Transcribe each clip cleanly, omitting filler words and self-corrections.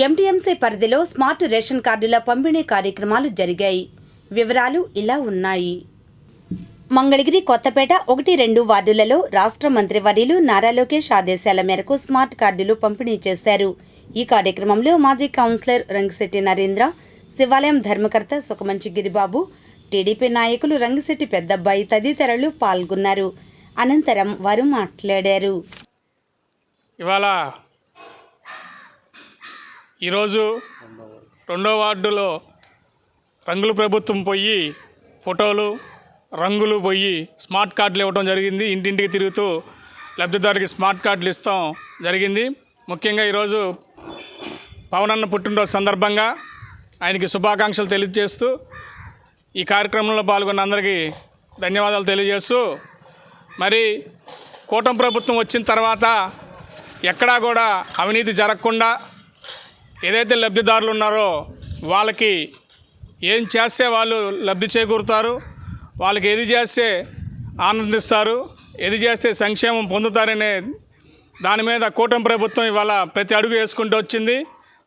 MTMC పరిధిలో smart ration కార్డుల పంపిణీ కార్యక్రమాలు జరిగాయి. వివరాలు ఇలా ఉన్నాయి. మంగళగిరి, కొత్తపేట 1, 2 వార్డులలో రాష్ట్ర మంత్రివర్యులు నారా లోకేష్ ఆదేశాల మేరకు స్మార్ట్ కార్డులు పంపిణీ చేశారు. ఈ కార్యక్రమంలో మాజీ కౌన్సిలర్ రంగిశెట్టి నరేంద్ర, శివాలయం ధర్మకర్త సుఖమంచి గిరిబాబు, టీడీపీ నాయకులు రంగిశెట్టి పెద్దబ్బాయి తదితరులు పాల్గొన్నారు. అనంతరం వారు మాట్లాడారు. ఈరోజు 2వ వార్డులో రంగుల ప్రభుత్వం పోయి ఫోటోలు రంగులు పోయి స్మార్ట్ కార్డులు ఇవ్వడం జరిగింది. ఇంటింటికి తిరుగుతూ లబ్ధిదారుకి స్మార్ట్ కార్డులు ఇస్తాం జరిగింది. ముఖ్యంగా ఈరోజు పవనన్న పుట్టినరోజు సందర్భంగా ఆయనకి శుభాకాంక్షలు తెలియజేస్తూ ఈ కార్యక్రమంలో పాల్గొన్న అందరికీ ధన్యవాదాలు తెలియజేస్తూ, మరి కూటమి ప్రభుత్వం వచ్చిన తర్వాత ఎక్కడా కూడా అవినీతి జరగకుండా ఏదైతే లబ్ధిదారులు ఉన్నారో వాళ్ళకి ఏం చేస్తే వాళ్ళు లబ్ధి చేకూరుతారు, వాళ్ళకి ఏది చేస్తే ఆనందిస్తారు, ఏది చేస్తే సంక్షేమం పొందుతారనే దాని మీద కూటమి ప్రభుత్వం ఇవాళ ప్రతి అడుగు వేసుకుంటూ వచ్చింది.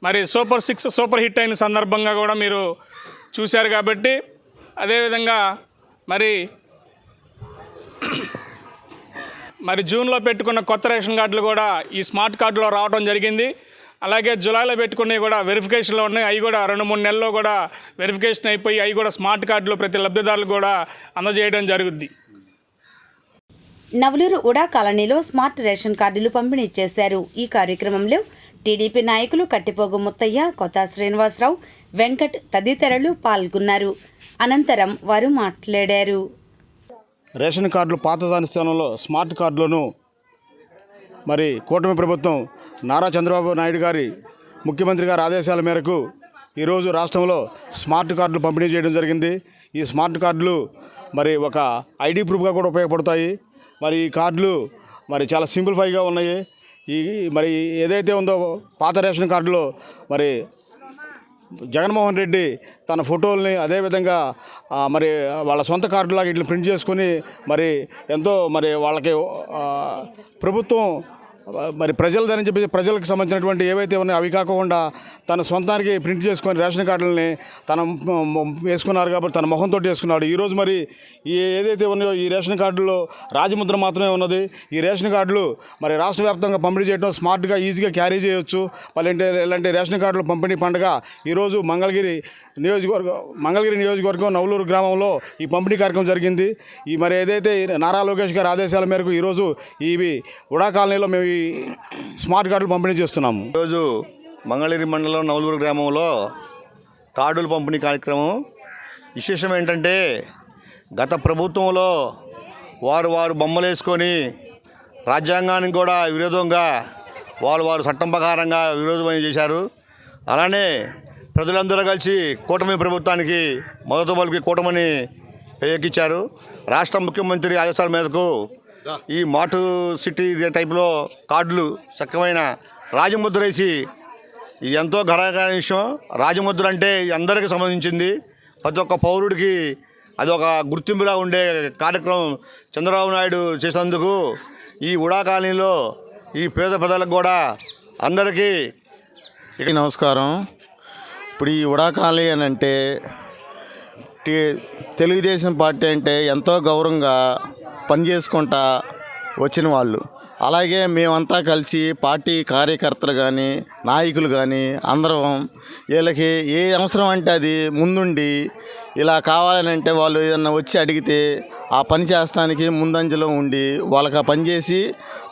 మరి సూపర్ 6 సూపర్ హిట్ అయిన సందర్భంగా కూడా మీరు చూశారు. కాబట్టి అదేవిధంగా మరి జూన్లో పెట్టుకున్న కొత్త రేషన్ కార్డులు కూడా ఈ స్మార్ట్ కార్డులో రావడం జరిగింది. అలాగే జూలైలో పెట్టుకున్నవి కూడా వెరిఫికేషన్లో ఉన్నాయి. అవి కూడా 2-3 నెలల్లో కూడా వెరిఫికేషన్ అయిపోయి అవి కూడా స్మార్ట్ కార్డులు ప్రతి లబ్ధిదారులకు కూడా అందజేయడం జరుగుద్ది. నవలూరు ఉడా కాలనీలో స్మార్ట్ రేషన్ కార్డులు పంపిణీ చేశారు. ఈ కార్యక్రమంలో టీడీపీ నాయకులు కట్టిపోగు ముత్తయ్య, కొత్త శ్రీనివాసరావు, వెంకట్ తదితరులు పాల్గొన్నారు. అనంతరం వారు మాట్లాడారు. రేషన్ కార్డులు పాతదాని స్థానంలో స్మార్ట్ కార్డులను మరి కూటమి ప్రభుత్వం నారా చంద్రబాబు నాయుడు గారి ముఖ్యమంత్రి గారి ఆదేశాల మేరకు ఈరోజు రాష్ట్రంలో స్మార్ట్ కార్డులు పంపిణీ చేయడం జరిగింది. ఈ స్మార్ట్ కార్డులు మరి ఒక ఐడి ప్రూఫ్గా కూడా ఉపయోగపడతాయి. మరి ఈ కార్డులు మరి చాలా సింప్లిఫైగా ఉన్నాయి. మరి ఏదైతే ఉందో పాత రేషన్ కార్డులో మరి జగన్మోహన్ రెడ్డి తన ఫోటోల్ని అదేవిధంగా మరి వాళ్ళ సొంత కార్డులాగా ఇట్లా ప్రింట్ చేసుకొని మరి ఎంతో మరి వాళ్ళకి ప్రభుత్వం మరి ప్రజలదని చెప్పి ప్రజలకు సంబంధించినటువంటి ఏవైతే ఉన్నాయో అవి కాకుండా తన సొంతానికి ప్రింట్ చేసుకొని రేషన్ కార్డులని తన వేసుకున్నారు కాబట్టి తన ముఖంతో వేసుకున్నాడు. ఈరోజు మరి ఏదైతే ఉన్నాయో ఈ రేషన్ కార్డులో రాజముద్ర మాత్రమే ఉన్నది. ఈ రేషన్ కార్డులు మరి రాష్ట్ర వ్యాప్తంగా పంపిణీ చేయడం స్మార్ట్గా ఈజీగా క్యారీ చేయవచ్చు. ఇలాంటి రేషన్ కార్డుల పంపిణీ పండుగ ఈరోజు మంగళగిరి నియోజకవర్గం నవలూరు గ్రామంలో ఈ పంపిణీ కార్యక్రమం జరిగింది. మరి ఏదైతే నారా లోకేష్ గారి ఆదేశాల మేరకు ఈరోజు ఇవి ఉడా కాలనీలో మేము స్మార్ట్ కార్డులు పంపిణీ చేస్తున్నాము. ఈరోజు మంగళగిరి మండలం నవలూరు గ్రామంలో కార్డుల పంపిణీ కార్యక్రమం. విశేషం ఏంటంటే గత ప్రభుత్వంలో వారు బొమ్మలు వేసుకొని రాజ్యాంగానికి కూడా విరోధంగా వారు చట్టం ప్రకారంగా విరోధం చేశారు. అలానే ప్రజలందరూ కలిసి కూటమి ప్రభుత్వానికి మద్దతు పలికి కూటమిని ఎక్కించారు. రాష్ట్ర ముఖ్యమంత్రి ఆదేశాల మేరకు ఈ మాటు సిటీ టైప్లో కార్డులు చక్కమైన రాజముద్ర వేసి ఎంతో ఘనమైన విషయం. రాజముద్ర అంటే అందరికీ సంబంధించింది. ప్రతి ఒక్క పౌరుడికి అది ఒక గుర్తింపులా ఉండే కార్యక్రమం చంద్రబాబు నాయుడు చేసేందుకు ఈ ఉడా కాలనీలో ఈ పేద ప్రజలకు కూడా అందరికీ నమస్కారం. ఇప్పుడు ఈ ఉడా కాలనీ అని అంటే తెలుగుదేశం పార్టీ అంటే ఎంతో గౌరవంగా పనిచేసుకుంటా వచ్చిన వాళ్ళు. అలాగే మేమంతా కలిసి పార్టీ కార్యకర్తలు కానీ నాయకులు కానీ అందరం వీళ్ళకి ఏ అవసరం అంటే అది ముందుండి ఇలా కావాలని అంటే వాళ్ళు ఏదన్నా వచ్చి అడిగితే ఆ పని చేస్తానికి ముందంజలో ఉండి వాళ్ళకి ఆ పని చేసి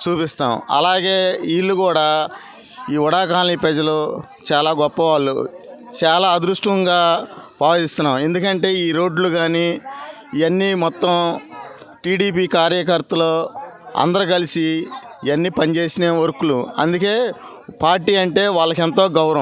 చూపిస్తాం. అలాగే వీళ్ళు కూడా ఈ ఉడా కాలనీ ప్రజలు చాలా గొప్పవాళ్ళు, చాలా అదృష్టంగా భావిస్తున్నాం. ఎందుకంటే ఈ రోడ్లు కానీ ఇవన్నీ మొత్తం టీడీపీ కార్యకర్తలు అందరూ కలిసి ఇవన్నీ పనిచేసిన వర్కులు. అందుకే పార్టీ అంటే వాళ్ళకి ఎంతో గౌరవం.